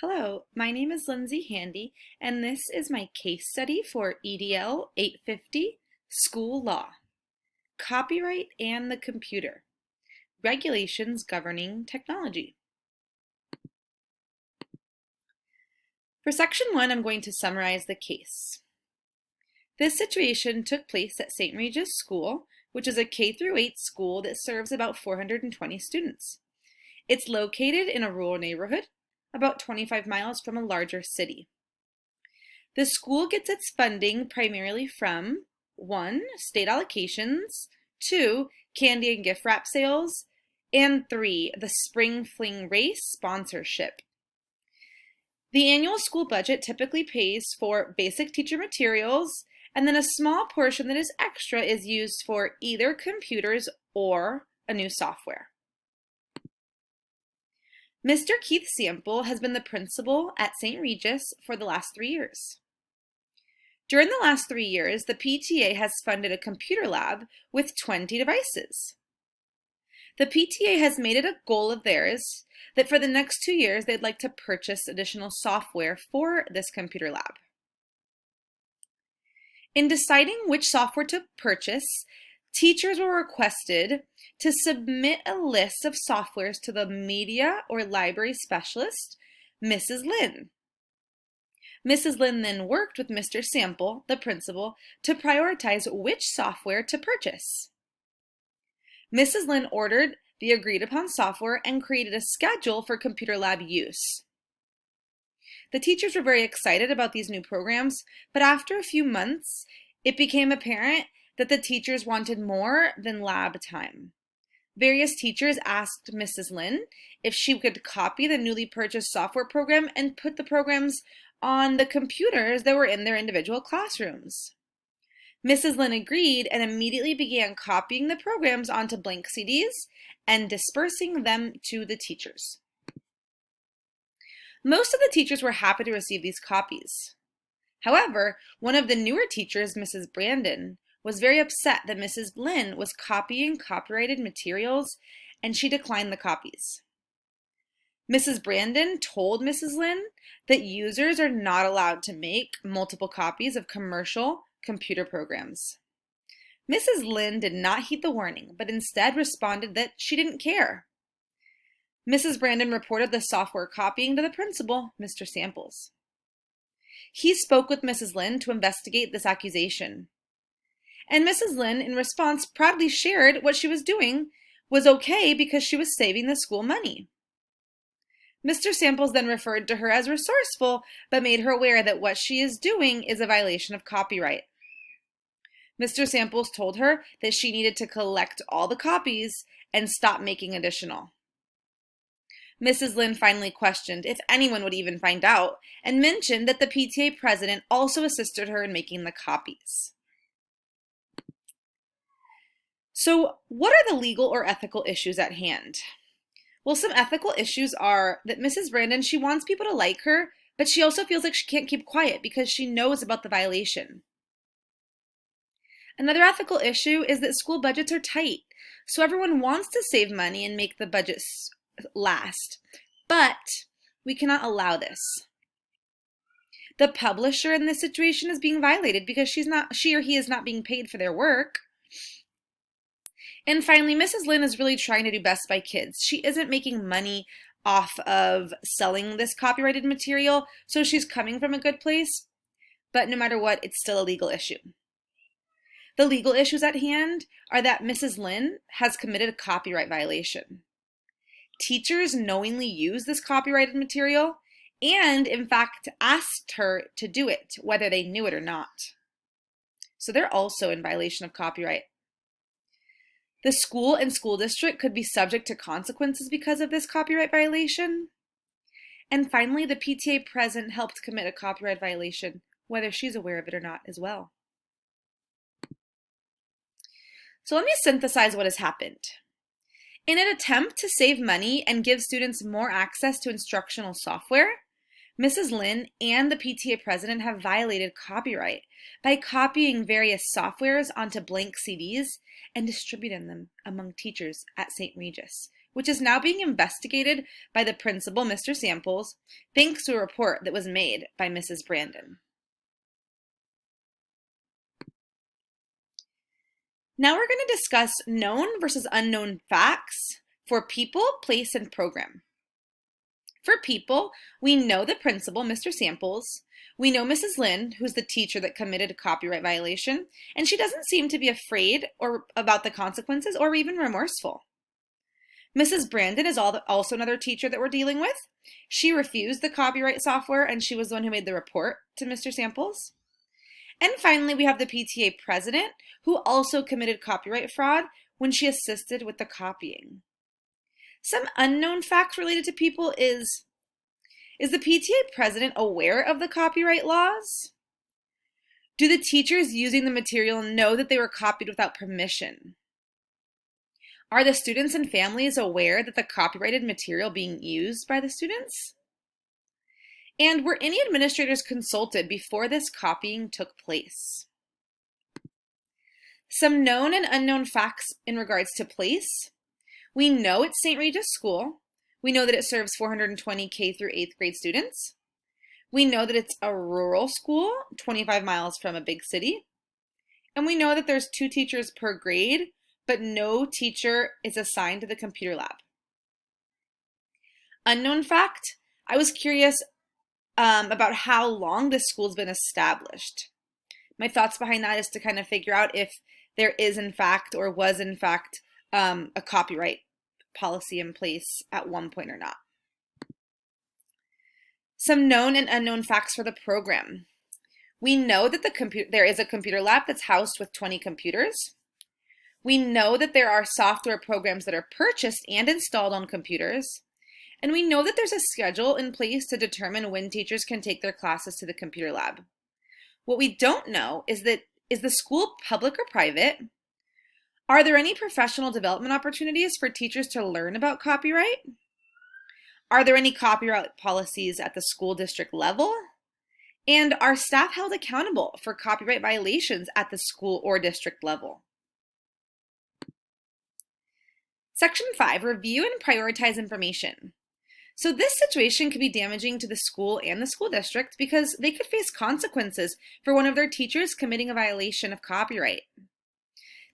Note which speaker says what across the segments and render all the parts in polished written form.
Speaker 1: Hello, my name is Lindsay Handy, and this is my case study for EDL 850, School Law, Copyright and the Computer, Regulations Governing Technology. For Section 1, I'm going to summarize the case. This situation took place at St. Regis School, which is a K-8 school that serves about 420 students. It's located in a rural neighborhood, about 25 miles from a larger city. The school gets its funding primarily from 1. State allocations, 2. Candy and gift wrap sales, and 3. The Spring Fling Race sponsorship. The annual school budget typically pays for basic teacher materials, and then a small portion that is extra is used for either computers or a new software. Mr. Keith Sample has been the principal at St. Regis for the last 3 years. During the last 3 years, the PTA has funded a computer lab with 20 devices. The PTA has made it a goal of theirs that for the next 2 years, they'd like to purchase additional software for this computer lab. In deciding which software to purchase, teachers were requested to submit a list of softwares to the media or library specialist, Mrs. Lynn. Mrs. Lynn then worked with Mr. Sample, the principal, to prioritize which software to purchase. Mrs. Lynn ordered the agreed upon software and created a schedule for computer lab use. The teachers were very excited about these new programs, but after a few months, it became apparent that the teachers wanted more than lab time. Various teachers asked Mrs. Lynn if she could copy the newly purchased software program and put the programs on the computers that were in their individual classrooms. Mrs. Lynn agreed and immediately began copying the programs onto blank CDs and dispersing them to the teachers. Most of the teachers were happy to receive these copies. However, one of the newer teachers, Mrs. Brandon, was very upset that Mrs. Lynn was copying copyrighted materials, and she declined the copies. Mrs. Brandon told Mrs. Lynn that users are not allowed to make multiple copies of commercial computer programs. Mrs. Lynn did not heed the warning, but instead responded that she didn't care. Mrs. Brandon reported the software copying to the principal, Mr. Samples. He spoke with Mrs. Lynn to investigate this accusation. And Mrs. Lynn, in response, proudly shared what she was doing was okay because she was saving the school money. Mr. Samples then referred to her as resourceful, but made her aware that what she is doing is a violation of copyright. Mr. Samples told her that she needed to collect all the copies and stop making additional. Mrs. Lynn finally questioned if anyone would even find out and mentioned that the PTA president also assisted her in making the copies. So, what are the legal or ethical issues at hand? Well, some ethical issues are that Mrs. Brandon, she wants people to like her, but she also feels like she can't keep quiet because she knows about the violation. Another ethical issue is that school budgets are tight, so everyone wants to save money and make the budgets last, but we cannot allow this. The publisher in this situation is being violated because she or he is not being paid for their work. And finally, Mrs. Lynn is really trying to do best by kids. She isn't making money off of selling this copyrighted material, so she's coming from a good place, but no matter what, it's still a legal issue. The legal issues at hand are that Mrs. Lynn has committed a copyright violation. Teachers knowingly use this copyrighted material and, in fact, asked her to do it, whether they knew it or not. So they're also in violation of copyright. The school and school district could be subject to consequences because of this copyright violation. And finally, the PTA president helped commit a copyright violation, whether she's aware of it or not as well. So let me synthesize what has happened. In an attempt to save money and give students more access to instructional software, Mrs. Lynn and the PTA president have violated copyright by copying various softwares onto blank CDs and distributing them among teachers at St. Regis which is now being investigated by the principal, Mr. Samples, thanks to a report that was made by Mrs. Brandon. Now we're going to discuss known versus unknown facts for people, place, and program. For people, we know the principal, Mr. Samples. We know Mrs. Lynn, who's the teacher that committed a copyright violation, and she doesn't seem to be afraid about the consequences or even remorseful. Mrs. Brandon is also another teacher that we're dealing with. She refused the copyright software, and she was the one who made the report to Mr. Samples. And finally, we have the PTA president, who also committed copyright fraud when she assisted with the copying. Some unknown facts related to people is the PTA president aware of the copyright laws? Do the teachers using the material know that they were copied without permission? Are the students and families aware that the copyrighted material being used by the students? And were any administrators consulted before this copying took place? Some known and unknown facts in regards to place. We know it's St. Regis School. We know that it serves 420 K through 8th grade students. We know that it's a rural school, 25 miles from a big city. And we know that there's 2 teachers per grade, but no teacher is assigned to the computer lab. Unknown fact, I was curious about how long this school's been established. My thoughts behind that is to kind of figure out if there is in fact or was in fact a copyright policy in place at one point or not. Some known and unknown facts for the program. We know that there is a computer lab that's housed with 20 computers. We know that there are software programs that are purchased and installed on computers. And we know that there's a schedule in place to determine when teachers can take their classes to the computer lab. What we don't know is the school public or private? Are there any professional development opportunities for teachers to learn about copyright? Are there any copyright policies at the school district level? And are staff held accountable for copyright violations at the school or district level? Section 5, review and prioritize information. So this situation could be damaging to the school and the school district because they could face consequences for one of their teachers committing a violation of copyright.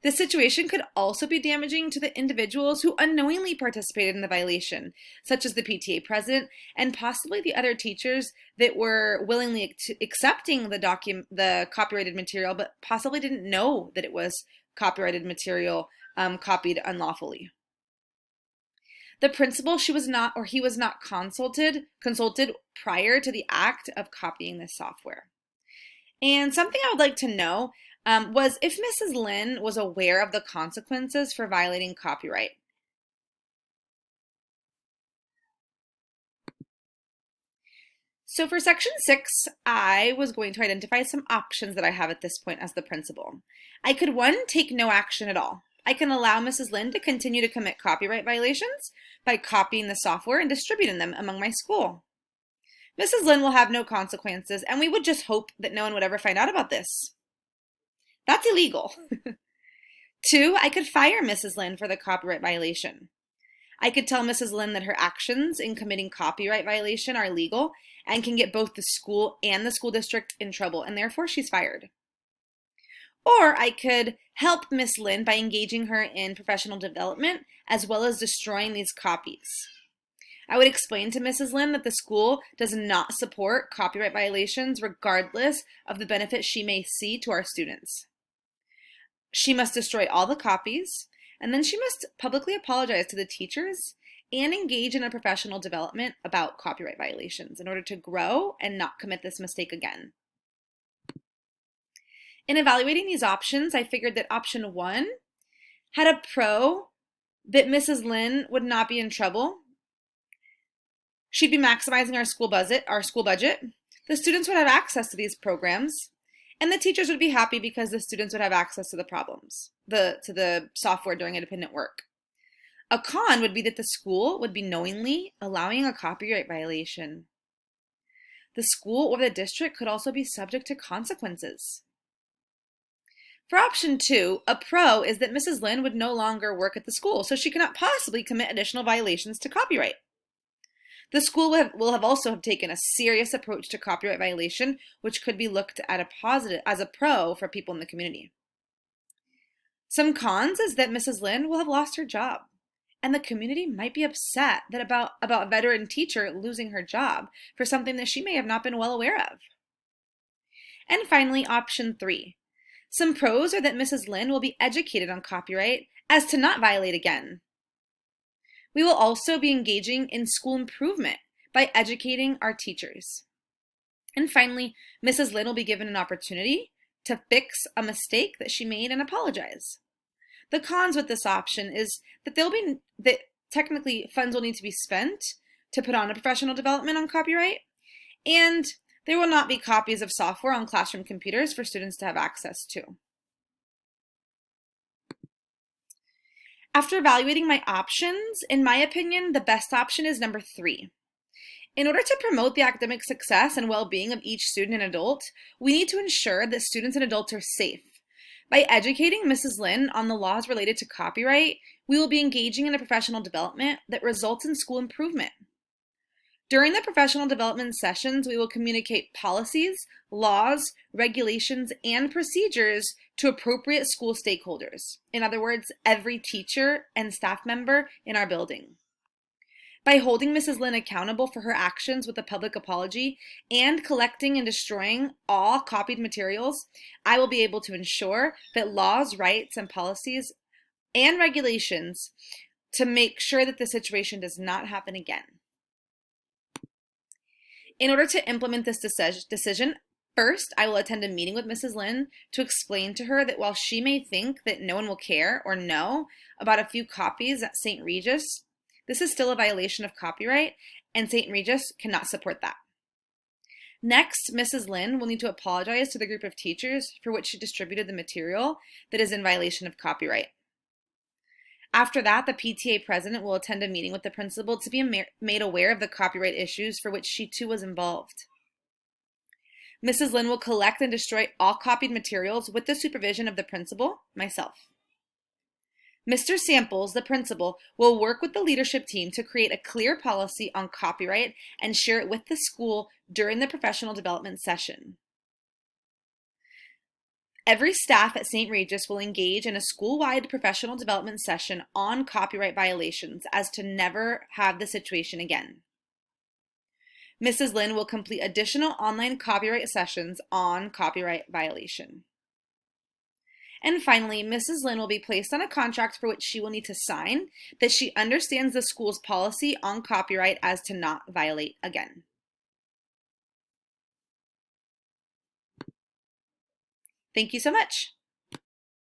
Speaker 1: This situation could also be damaging to the individuals who unknowingly participated in the violation, such as the PTA president and possibly the other teachers that were willingly accepting the copyrighted material, but possibly didn't know that it was copyrighted material copied unlawfully. The principal, he was not consulted prior to the act of copying this software. And something I would like to know was if Mrs. Lynn was aware of the consequences for violating copyright. So for section 6, I was going to identify some options that I have at this point as the principal. I could, 1, take no action at all. I can allow Mrs. Lynn to continue to commit copyright violations by copying the software and distributing them among my school. Mrs. Lynn will have no consequences, and we would just hope that no one would ever find out about this. That's illegal. 2, I could fire Mrs. Lynn for the copyright violation. I could tell Mrs. Lynn that her actions in committing copyright violation are legal and can get both the school and the school district in trouble, and therefore she's fired. Or I could help Miss Lynn by engaging her in professional development as well as destroying these copies. I would explain to Mrs. Lynn that the school does not support copyright violations regardless of the benefit she may see to our students. She must destroy all the copies, and then she must publicly apologize to the teachers and engage in a professional development about copyright violations in order to grow and not commit this mistake again. In evaluating these options, I figured that option 1 had a pro that Mrs. Lynn would not be in trouble. She'd be maximizing our school budget. The students would have access to these programs, and the teachers would be happy because the students would have access to the software during independent work. A con would be that the school would be knowingly allowing a copyright violation. The school or the district could also be subject to consequences. For option 2, a pro is that Mrs. Lin would no longer work at the school, so she cannot possibly commit additional violations to copyright. The school will have also taken a serious approach to copyright violation, which could be looked at as a pro for people in the community. Some cons is that Mrs. Lin will have lost her job, and the community might be upset about a veteran teacher losing her job for something that she may have not been well aware of. And finally, option 3. Some pros are that Mrs. Lin will be educated on copyright as to not violate again. We will also be engaging in school improvement by educating our teachers. And finally, Mrs. Lin will be given an opportunity to fix a mistake that she made and apologize. The cons with this option is that technically funds will need to be spent to put on a professional development on copyright, and there will not be copies of software on classroom computers for students to have access to. After evaluating my options, in my opinion, the best option is number 3. In order to promote the academic success and well-being of each student and adult, we need to ensure that students and adults are safe. By educating Mrs. Lin on the laws related to copyright, we will be engaging in a professional development that results in school improvement. During the professional development sessions, we will communicate policies, laws, regulations, and procedures to appropriate school stakeholders. In other words, every teacher and staff member in our building. By holding Mrs. Lin accountable for her actions with a public apology and collecting and destroying all copied materials, I will be able to ensure that laws, rights, and policies and regulations to make sure that the situation does not happen again. In order to implement this decision, first, I will attend a meeting with Mrs. Lin to explain to her that while she may think that no one will care or know about a few copies at St. Regis, this is still a violation of copyright, and St. Regis cannot support that. Next, Mrs. Lin will need to apologize to the group of teachers for which she distributed the material that is in violation of copyright. After that, the PTA president will attend a meeting with the principal to be made aware of the copyright issues for which she too was involved. Mrs. Lin will collect and destroy all copied materials with the supervision of the principal, myself. Mr. Samples, the principal, will work with the leadership team to create a clear policy on copyright and share it with the school during the professional development session. Every staff at St. Regis will engage in a school-wide professional development session on copyright violations as to never have the situation again. Mrs. Lin will complete additional online copyright sessions on copyright violation. And finally, Mrs. Lin will be placed on a contract for which she will need to sign that she understands the school's policy on copyright as to not violate again. Thank you so much.